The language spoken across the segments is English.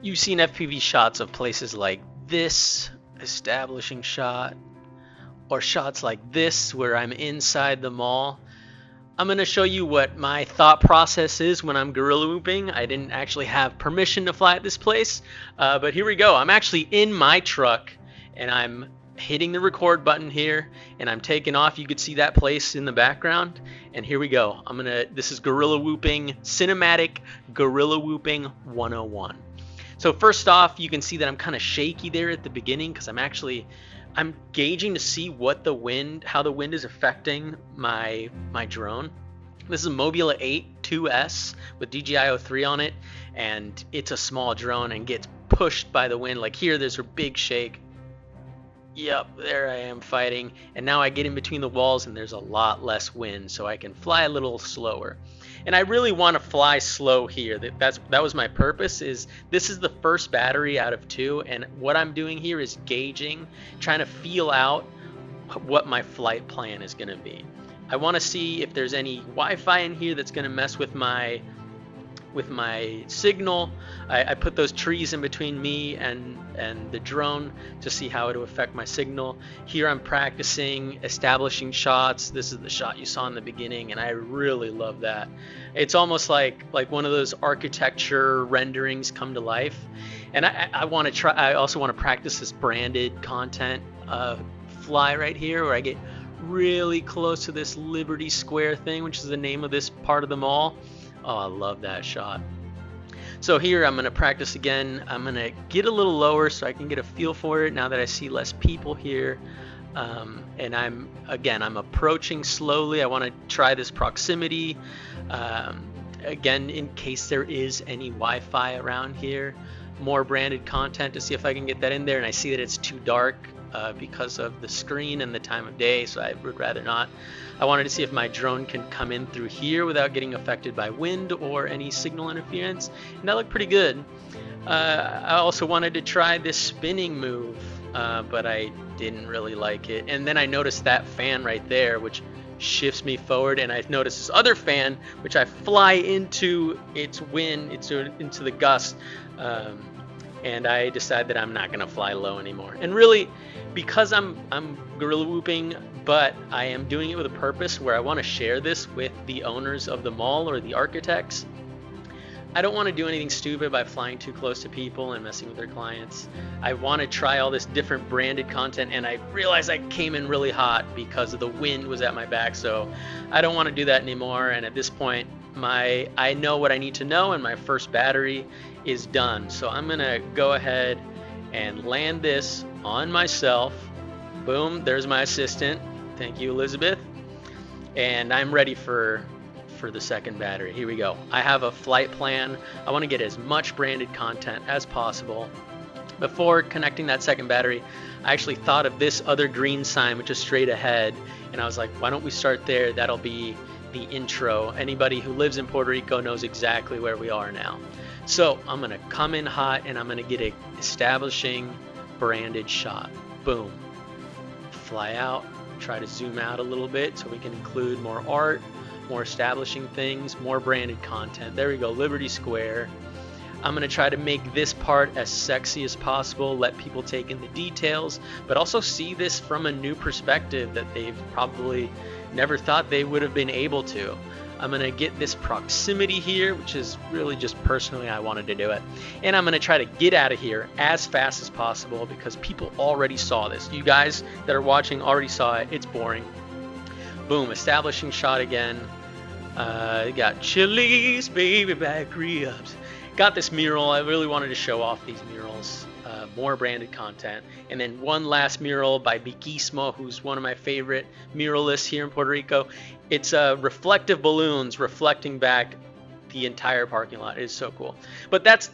You've seen FPV shots of places like this, establishing shot, or shots like this where I'm inside the mall. I'm going to show you what my thought process is when I'm guerrilla whooping. I didn't actually have permission to fly at this place, but here we go. I'm actually in my truck, and I'm hitting the record button here, and I'm taking off. You could see that place in the background, and here we go. This is guerrilla whooping, cinematic guerrilla whooping 101. So first off, you can see that I'm kind of shaky there at the beginning because I'm gauging to see how the wind is affecting my drone. This is a Mobula 8 2S with DJI-03 on it, and it's a small drone and gets pushed by the wind. Like here, there's a big shake. Yep, there I am fighting, and now I get in between the walls and there's a lot less wind, so I can fly a little slower. And I really want to fly slow here. That was my purpose. This is the first battery out of 2, and what I'm doing here is gauging, trying to feel out what my flight plan is going to be. I want to see if there's any Wi-Fi in here that's going to mess with my signal. I put those trees in between me and the drone to see how it will affect my signal. Here I'm practicing establishing shots. This is the shot you saw in the beginning, and I really love that. It's almost like one of those architecture renderings come to life. And I want to try. I also want to practice this branded content fly right here, where I get really close to this Liberty Square thing, which is the name of this part of the mall. Oh, I love that shot. So here I'm going to practice again. I'm going to get a little lower so I can get a feel for it now that I see less people here. And I'm approaching slowly. I want to try this proximity. Again, in case there is any Wi-Fi around here. More branded content to see if I can get that in there. And I see that it's too dark because of the screen and the time of day, so I would rather not. I wanted to see if my drone can come in through here without getting affected by wind or any signal interference, and that looked pretty good. I also wanted to try this spinning move, but I didn't really like it. And then I noticed that fan right there, which shifts me forward, and I noticed this other fan, which I fly into its wind, into the gust. And I decided that I'm not going to fly low anymore. And really, because I'm guerrilla whooping, but I am doing it with a purpose where I want to share this with the owners of the mall or the architects. I don't want to do anything stupid by flying too close to people and messing with their clients. I want to try all this different branded content, and I realized I came in really hot because the wind was at my back, so I don't want to do that anymore. And at this point, I know what I need to know, and my first battery is done. So I'm gonna go ahead and land this on myself. Boom, there's my assistant. Thank you, Elizabeth. And I'm ready for the second battery. Here we go. I have a flight plan. I want to get as much branded content as possible. Before connecting that second battery, I actually thought of this other green sign, which is straight ahead, and I was like, why don't we start there? That'll be the intro. Anybody who lives in Puerto Rico knows exactly where we are now. So I'm gonna come in hot, and I'm gonna get a establishing branded shot. Boom. Fly out, try to zoom out a little bit so we can include more art, more establishing things, more branded content. There we go, Liberty Square. I'm gonna try to make this part as sexy as possible, let people take in the details, but also see this from a new perspective that they've probably never thought they would have been able to. I'm gonna get this proximity here, which is really just personally I wanted to do it. And I'm gonna try to get out of here as fast as possible because people already saw this. You guys that are watching already saw it. It's boring. Boom, establishing shot again. Got Chili's, baby back re-ups. Got this mural. I really wanted to show off these murals. More branded content. And then one last mural by Biquismo, who's one of my favorite muralists here in Puerto Rico. It's reflective balloons reflecting back the entire parking lot. It is so cool. But that's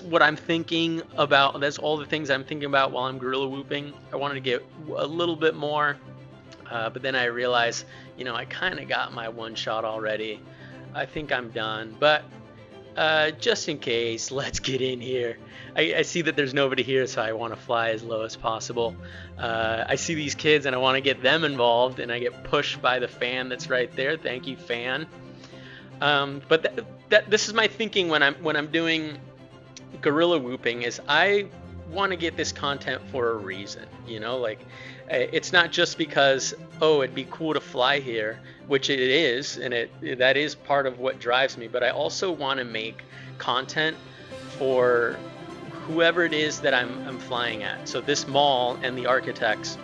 what I'm thinking about. That's all the things I'm thinking about while I'm guerrilla whooping. I wanted to get a little bit more, but then I realized, I kind of got my one shot already. I think I'm done, but just in case, let's get in here. I see that there's nobody here, so I want to fly as low as possible. I see these kids and I want to get them involved, and I get pushed by the fan that's right there. Thank you, fan. But this is my thinking when I'm doing Guerrilla Whooping is I want to get this content for a reason, you know, like it's not just because, oh, it'd be cool to fly here, which it is, and that is part of what drives me, but I also want to make content for whoever it is that I'm flying at. So this mall and the architects,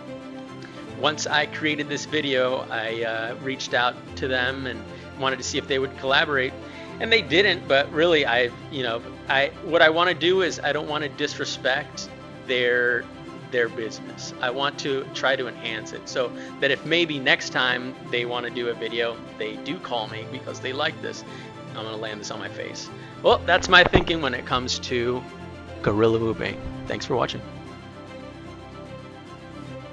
once I created this video, I reached out to them and wanted to see if they would collaborate, and they didn't. But really, what I want to do is I don't want to disrespect their business. I want to try to enhance it, so that if maybe next time they want to do a video, they do call me because they like this. I'm gonna land this on my face. Well, that's my thinking when it comes to Guerrilla Whooping. Thanks for watching.